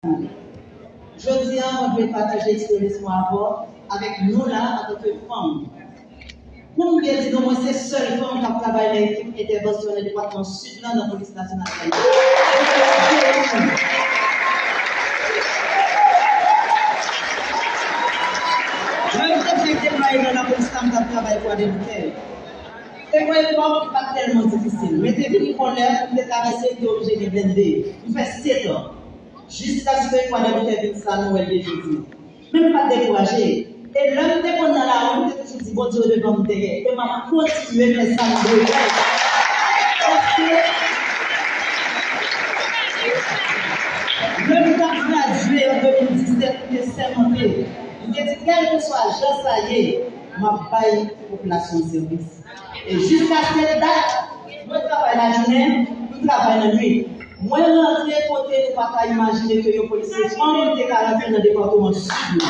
Je dis, on veut partager l'expérience avec nous là, en tant que femmes. Pour me dire, moi, c'est seule femme qui travaille dans l'équipe intervention du département sud dans la police nationale. Je déployé dans la police nationale qui travaille pour des et moi, je ne pas tellement difficile. Mais c'est venu pour l'air, pour me caresser, puis obligé de blender. Il fait 7 ans. Jusqu'à ce que je fasse ça, nous, elle dit. Même pas découragé. Et l'homme qui est dans la rue, je me dis, bon Dieu, devant me derrière. Et maman continue à faire ça. L'homme qui a gradué en 2017, il est sermenté. Il dit, quel que soit l'agent, ça y est, ma paye population de service. Et jusqu'à cette date, moi, je travaille la journée, je travaille la nuit. Moi, je rentre côté, je ne peux pas imaginer que les policiers sont des caractères dans le département sud.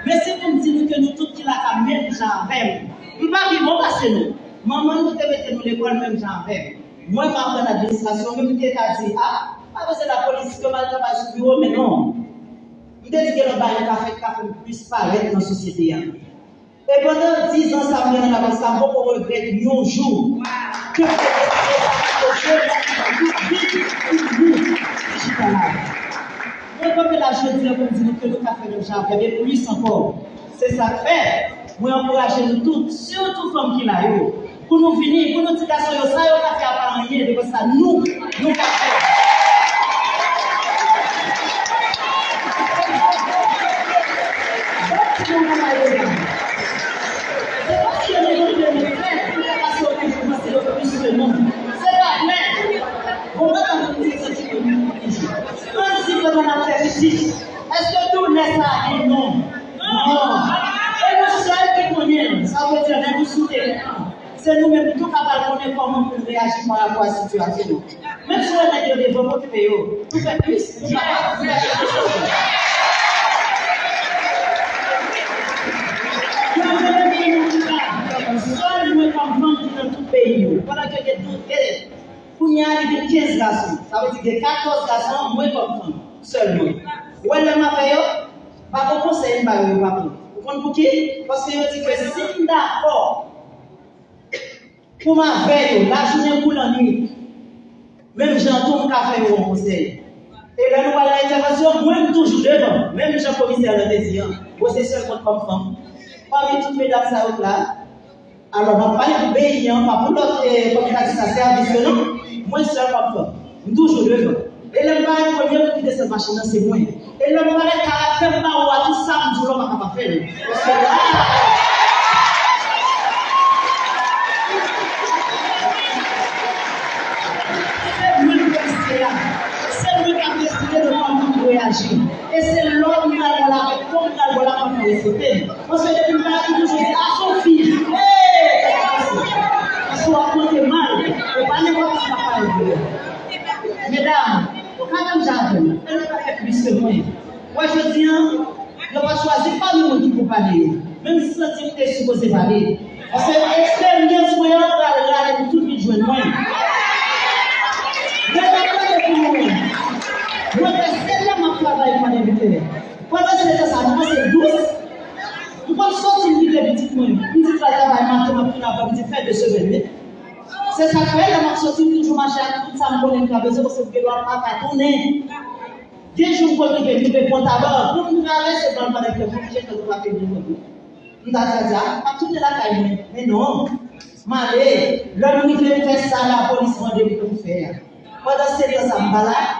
Mais c'est comme si que nous tous qui la même genre même. Nous ne pouvons pas passer nous. Maman nous te mettons l'école même genre même. Moi, je m'apprends l'administration, même si tu as dit, ah, parce que la police, comment elle va sur le bureau, mais non. Je dis que le bail café puisse paraître dans la société. Et pendant 10 ans, ça me donne la base, ça beaucoup regrette un jour que moi, comme la jeune fille, comme dit que nous avons fait le genre, il y avait plus encore. C'est ça que fait. Moi, encourage nous toutes, surtout femmes qui l'ont eu, pour nous venir, pour nous dire que ça, nous avons fait à rien, de ça, nous avons fait. Est-ce que tout laisse à un non? Non. Et le seul qui connaît, ça veut dire que nous soutenons. C'est nous-mêmes tout capables de connaître comment nous réagir par rapport à la situation. Même si on a des développements qui payent, nous faisons plus. Nous sommes capables de faire des choses. Seul nous comprendre dans tout pays. Pendant que les doutes, pour y arriver 15 garçons, ça veut dire que 14 garçons, moins comprendre. Seulement. Où est le matin? Pas de conseil, pas de papier. Vous comprenez pour qui? Parce que je dis que si d'accord pour ma veille, la journée pour la nuit, même j'entends café ou un conseil. Et là, nous allons l'intervention, moi, toujours devant, même Jean-Commissaire le désir, vous êtes seulement comme femme. Parmi toutes mesdames, ça là. Alors, on va pas les payer, pas pour l'autre, comme ça, service, non? Moi, seul comme femme. Toujours devant. Et le mari premier qui de cette machine, c'est moi. Et le mari caractère pas ou tout ça, nous allons pas faire. Parce que là, c'est lui qui a décidé de comment réagir. Et c'est l'homme qui a la réponse, qui a la réponse. Parce que depuis le mari, toujours dit à son fils, hé, soit compté mal, et pas n'importe qui va parler. Mesdames, quand j'arrive, elle ne peut pas faire plus que moi. Moi, je dis, je ne vais choisir pas nous qui pour parler. Même si c'est est supposé parler. Parce que l'expérience, moi, je vais tout vite jouer moi. Je vais pas pour moi. Moi, c'est là mon travail pour l'inviter. Pendant que c'est ça, moi, c'est douce. Vous pouvez sortir une petite moi. Une petite travail, maintenant, pour la petite fête de cheveux. C'est ça que la marche aussi toujours marcher à tout ça, on connaît qu'à besoin parce que je dois pas tourner. Des jours pour nous venir pour d'abord pour nous traverser dans le palais que vous j'ai que vous avez vu. Nous avons dit pas tout de la caille mais non. Malé, l'homme qui fait ça la police m'a dit pour faire. Pendant ces temps ça me balade,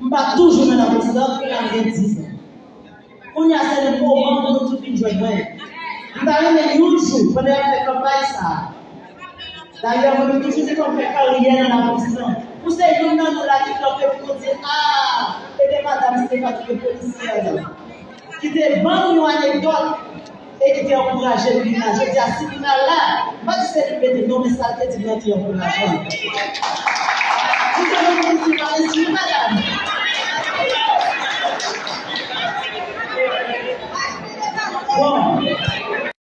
on va toujours dans la police là que la 10 ans. On y a ces moments où nous tout une joie. Nous avons les jours pendant la campagne ça. D'ailleurs, on nous toujours dit qu'on fait carrière dans la police. Vous savez, nous avons la vie qu'on fait pour dire, ah, c'était madame Stéphane qui est policière. Qui était vendu une anecdote et qui était encouragé le village. Je dis à ce village-là, pas que c'est le nom, mais ça a été encouragé. Vous avez dit, madame.